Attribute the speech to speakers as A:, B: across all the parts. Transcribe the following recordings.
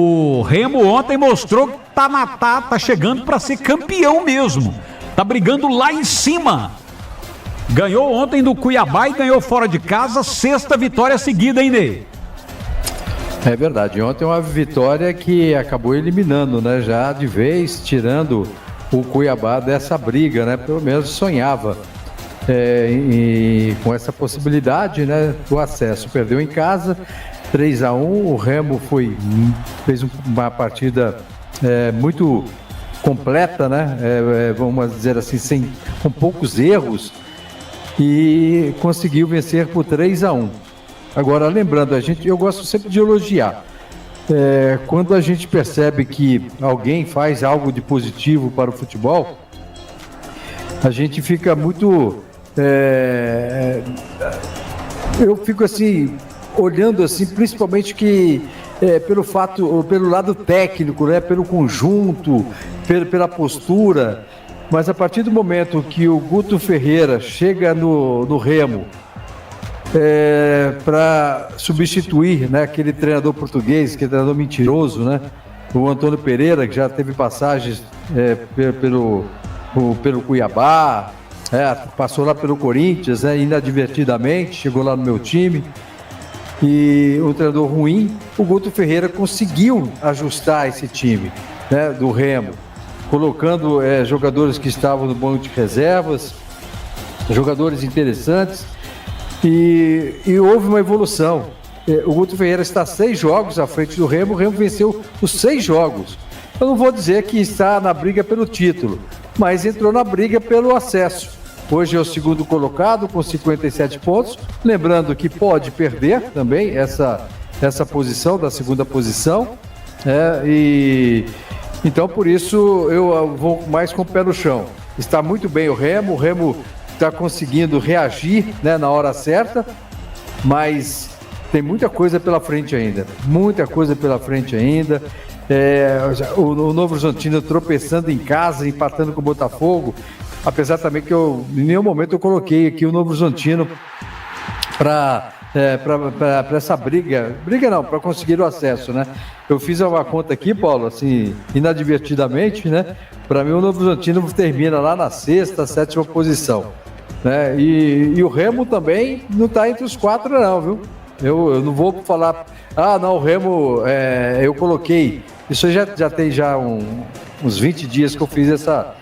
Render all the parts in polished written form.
A: O Remo ontem mostrou que tá chegando para ser campeão mesmo. Tá brigando lá em cima. Ganhou ontem do Cuiabá e ganhou fora de casa, 6ª vitória seguida, hein, Ney?
B: É verdade, ontem uma vitória que acabou eliminando, né, já de vez, tirando o Cuiabá dessa briga, né, pelo menos sonhava com essa possibilidade, né, do acesso. Perdeu em casa, 3-1, o Remo fez uma partida muito completa, né, vamos dizer assim, com poucos erros, e conseguiu vencer por 3-1. Agora, lembrando, eu gosto sempre de elogiar. Quando a gente percebe que alguém faz algo de positivo para o futebol, a gente fica muito... eu fico assim, olhando assim, principalmente pelo lado técnico, né, pelo conjunto, pela postura. Mas a partir do momento que o Guto Ferreira chega no Remo para substituir, né, aquele treinador português, aquele treinador mentiroso, né, o Antônio Pereira, que já teve passagens pelo Cuiabá, passou lá pelo Corinthians, inadvertidamente, chegou lá no meu time, e um treinador ruim, o Guto Ferreira conseguiu ajustar esse time, né, do Remo, colocando jogadores que estavam no banco de reservas, jogadores interessantes, e houve uma evolução. O Guto Ferreira está 6 jogos à frente do Remo, o Remo venceu os 6 jogos. Eu não vou dizer que está na briga pelo título, mas entrou na briga pelo acesso. Hoje é o 2º colocado com 57 pontos, lembrando que pode perder também essa posição, da 2ª posição, então, por isso, eu vou mais com o pé no chão. Está muito bem o Remo está conseguindo reagir, né, na hora certa, mas tem muita coisa pela frente ainda. O Novo Horizontino tropeçando em casa, empatando com o Botafogo, apesar também que em nenhum momento eu coloquei aqui o Novo Horizontino para essa briga não, para conseguir o acesso, né? Eu fiz uma conta aqui, Paulo, assim, inadvertidamente, né? Para mim o Novo Horizontino termina lá na 6ª, 7ª posição, né? E o Remo também não está entre os 4 não, viu? Eu não vou falar, não, o Remo, eu coloquei, isso já tem uns 20 dias que eu fiz essa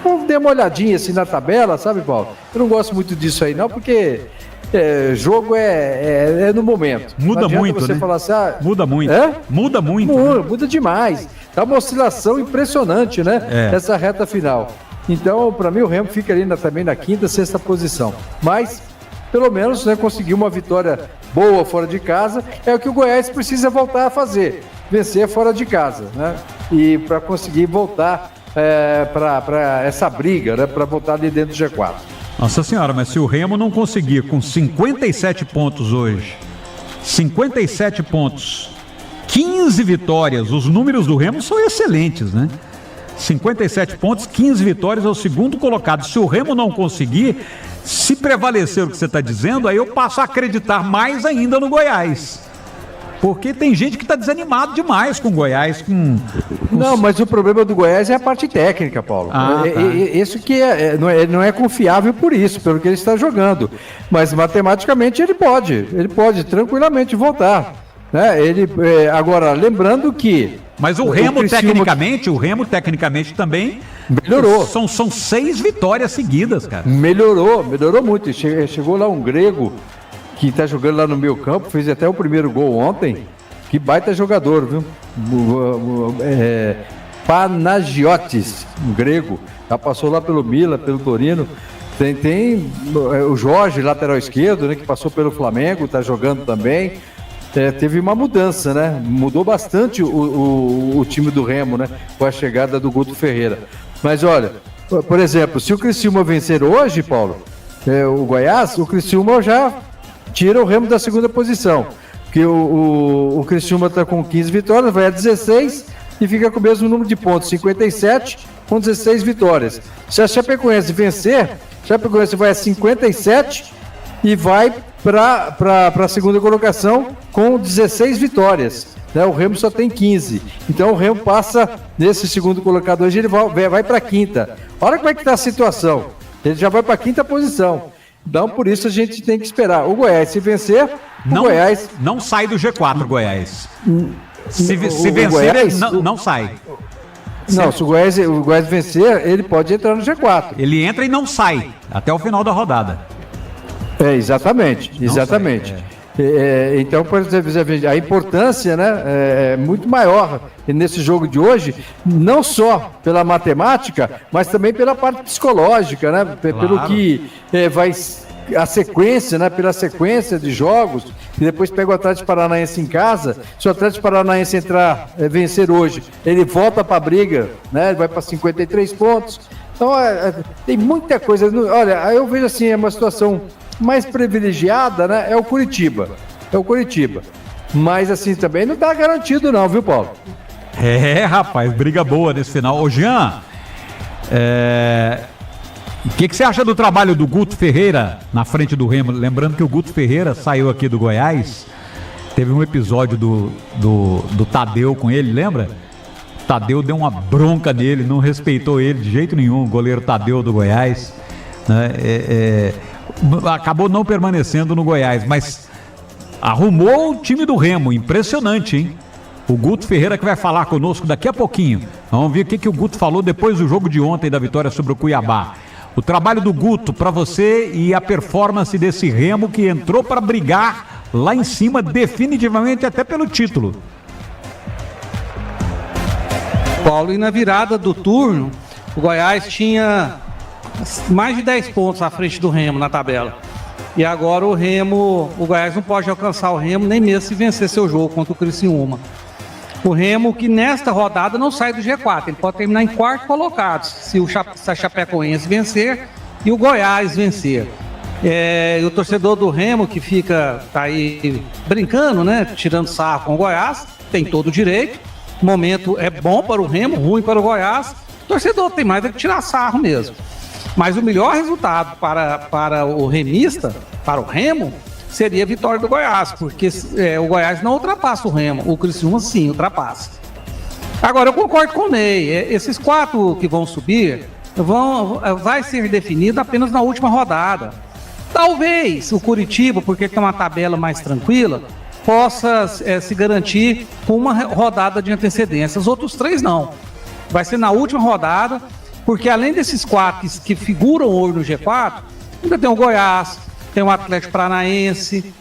B: eu dei uma olhadinha assim na tabela, sabe, Paulo? Eu não gosto muito disso aí não, porque jogo é no momento.
A: Muda muito,
B: você,
A: né?
B: Falar assim,
A: muda muito. Muda muito.
B: Muda demais. Tá uma oscilação impressionante, né? Essa reta final. Então, para mim, o Remo fica ali também na 5ª, 6ª posição. Mas, pelo menos, né, conseguiu uma vitória boa fora de casa. É o que o Goiás precisa voltar a fazer. Vencer fora de casa, né? E para conseguir voltar para essa briga, né, para voltar ali dentro do G4.
A: Nossa senhora, mas se o Remo não conseguir com 57 pontos hoje, 57 pontos, 15 vitórias, os números do Remo são excelentes, né? 57 pontos, 15 vitórias, é o 2º colocado. Se o Remo não conseguir, se prevalecer o que você está dizendo, aí eu passo a acreditar mais ainda no Goiás. Porque tem gente que está desanimado demais com o Goiás.
B: Não, mas o problema do Goiás é a parte técnica, Paulo.
A: Tá.
B: Isso que não é confiável por isso, pelo que ele está jogando. Mas matematicamente ele pode tranquilamente voltar. Né? Agora, lembrando que...
A: Mas o Remo tecnicamente também
B: melhorou.
A: São 6 vitórias seguidas, cara.
B: Melhorou muito. Chegou lá um grego que está jogando lá no meio campo, fez até o primeiro gol ontem. Que baita jogador, viu? Panagiotis, um grego. Já passou lá pelo Milan, pelo Torino. Tem o Jorge, lateral esquerdo, né, que passou pelo Flamengo, está jogando também. Teve uma mudança, né? Mudou bastante o time do Remo, né? Com a chegada do Guto Ferreira. Mas olha, por exemplo, se o Criciúma vencer hoje, Paulo, o Goiás, o Criciúma já tira o Remo da 2ª posição. Porque o Criciúma está com 15 vitórias, vai a 16 e fica com o mesmo número de pontos, 57 com 16 vitórias. Se a Chapecoense vencer, a Chapecoense vai a 57 e vai para a segunda colocação com 16 vitórias. Né? O Remo só tem 15. Então o Remo passa nesse segundo colocado hoje, ele vai para a quinta. Olha como é que está a situação. Ele já vai para a quinta posição. Então por isso a gente tem que esperar. O Goiás, se vencer, Goiás
A: não sai do G4, Goiás. Se vencer,
B: Goiás,
A: não sai.
B: Não, se o Goiás vencer, ele pode entrar no G4.
A: Ele entra e não sai até o final da rodada.
B: Exatamente. Então, por exemplo, a importância, né, é muito maior nesse jogo de hoje, não só pela matemática, mas também pela parte psicológica, né, pelo que vai a sequência, né, pela sequência de jogos, e depois pega o Atlético Paranaense em casa. Se o Atlético Paranaense vencer hoje, ele volta para a briga, né, ele vai para 53 pontos. Então, tem muita coisa. Olha, eu vejo assim, é uma situação mais privilegiada, né, é o Curitiba. Mas assim, também não está garantido não, viu, Paulo?
A: Rapaz, briga boa nesse final. Ô, Jean, o que você acha do trabalho do Guto Ferreira na frente do Remo? Lembrando que o Guto Ferreira saiu aqui do Goiás, teve um episódio do Tadeu com ele, lembra? O Tadeu deu uma bronca nele, não respeitou ele de jeito nenhum, o goleiro Tadeu do Goiás, né? Acabou não permanecendo no Goiás, mas arrumou o time do Remo, impressionante, hein? O Guto Ferreira que vai falar conosco daqui a pouquinho. Vamos ver o que o Guto falou depois do jogo de ontem da vitória sobre o Cuiabá. O trabalho do Guto para você e a performance desse Remo que entrou para brigar lá em cima definitivamente até pelo título.
C: Paulo, e na virada do turno, o Goiás tinha mais de 10 pontos à frente do Remo na tabela. E agora o Goiás não pode alcançar o Remo nem mesmo se vencer seu jogo contra o Criciúma. O Remo que nesta rodada não sai do G4, ele pode terminar em quarto colocado, se a Chapecoense vencer e o Goiás vencer. E o torcedor do Remo que tá aí brincando, né, tirando sarro com o Goiás, tem todo o direito. O momento é bom para o Remo, ruim para o Goiás. O torcedor tem mais é que tirar sarro mesmo. Mas o melhor resultado para o remista, para o Remo, seria a vitória do Goiás, porque o Goiás não ultrapassa o Remo, o Criciúma sim ultrapassa. Agora, eu concordo com o Ney, esses 4 que vão subir vai ser definido apenas na última rodada. Talvez o Curitiba, porque tem uma tabela mais tranquila, possa se garantir com uma rodada de antecedência. Os outros 3 não. Vai ser na última rodada, porque além desses 4 que figuram hoje no G4, ainda tem o Goiás, tem o Atlético Paranaense.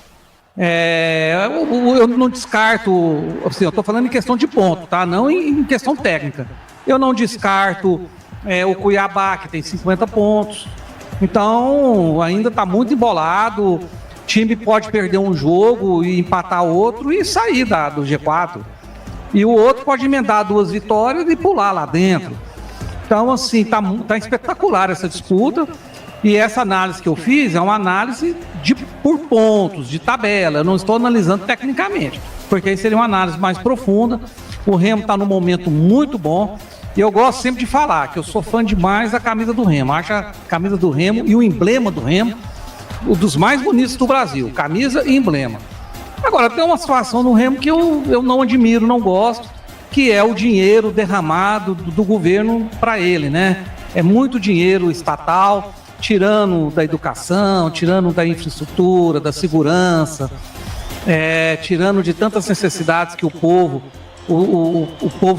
C: Eu não descarto, assim, eu estou falando em questão de ponto, tá? Não em questão técnica. Eu não descarto o Cuiabá, que tem 50 pontos. Então, ainda está muito embolado. O time pode perder um jogo e empatar outro e sair do G4. E o outro pode emendar 2 vitórias e pular lá dentro. Então, assim, tá espetacular essa disputa. E essa análise que eu fiz é uma análise por pontos, de tabela. Eu não estou analisando tecnicamente, porque aí seria uma análise mais profunda. O Remo está num momento muito bom. E eu gosto sempre de falar que eu sou fã demais da camisa do Remo. Acho a camisa do Remo e o emblema do Remo um dos mais bonitos do Brasil. Camisa e emblema. Agora, tem uma situação no Remo que eu não admiro, não gosto, que é o dinheiro derramado do governo para ele, né? É muito dinheiro estatal, tirando da educação, tirando da infraestrutura, da segurança, tirando de tantas necessidades que o povo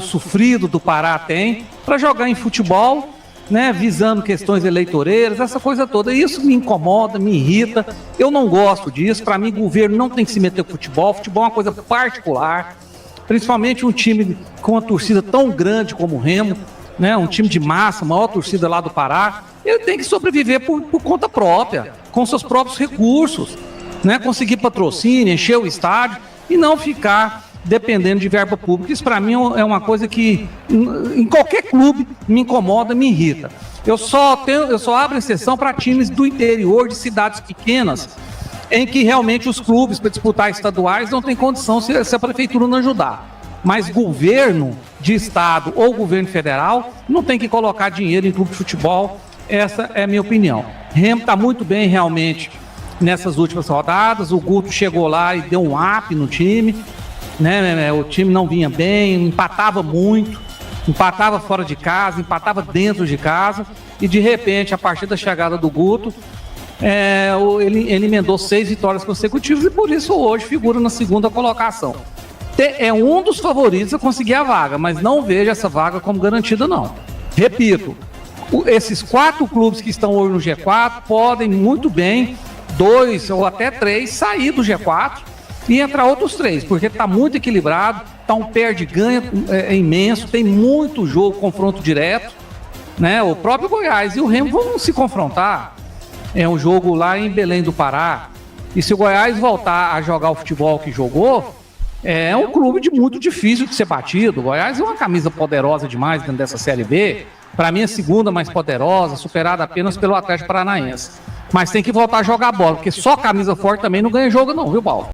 C: sofrido do Pará tem, para jogar em futebol, né, visando questões eleitoreiras, essa coisa toda. Isso me incomoda, me irrita, eu não gosto disso. Para mim, o governo não tem que se meter com futebol é uma coisa particular, principalmente um time com uma torcida tão grande como o Remo, né, um time de massa, a maior torcida lá do Pará. Ele tem que sobreviver por conta própria, com seus próprios recursos, né, conseguir patrocínio, encher o estádio e não ficar dependendo de verba pública. Isso para mim é uma coisa que em qualquer clube me incomoda, me irrita. Eu só abro exceção para times do interior, de cidades pequenas, em que realmente os clubes para disputar estaduais não tem condição se a prefeitura não ajudar. Mas governo de estado ou governo federal não tem que colocar dinheiro em clube de futebol. Essa é a minha opinião. Remo está muito bem realmente nessas últimas rodadas. O Guto chegou lá e deu um up no time, né? O time não vinha bem, empatava muito, empatava fora de casa, empatava dentro de casa, e de repente, a partir da chegada do Guto, ele emendou 6 vitórias consecutivas e por isso hoje figura na segunda colocação. É um dos favoritos a conseguir a vaga, mas não vejo essa vaga como garantida, não. Repito, esses 4 clubes que estão hoje no G4 podem muito bem, 2 ou até 3, sair do G4 e entrar outros 3, porque está muito equilibrado, está um perde-ganha imenso, tem muito jogo, confronto direto, né? O próprio Goiás e o Remo vão se confrontar. É um jogo lá em Belém do Pará, e se o Goiás voltar a jogar o futebol que jogou, é um clube muito difícil de ser batido. O Goiás é uma camisa poderosa demais dentro dessa Série B. Para mim, a segunda mais poderosa, superada apenas pelo Atlético Paranaense. Mas tem que voltar a jogar bola, porque só camisa forte também não ganha jogo não, viu, Paulo?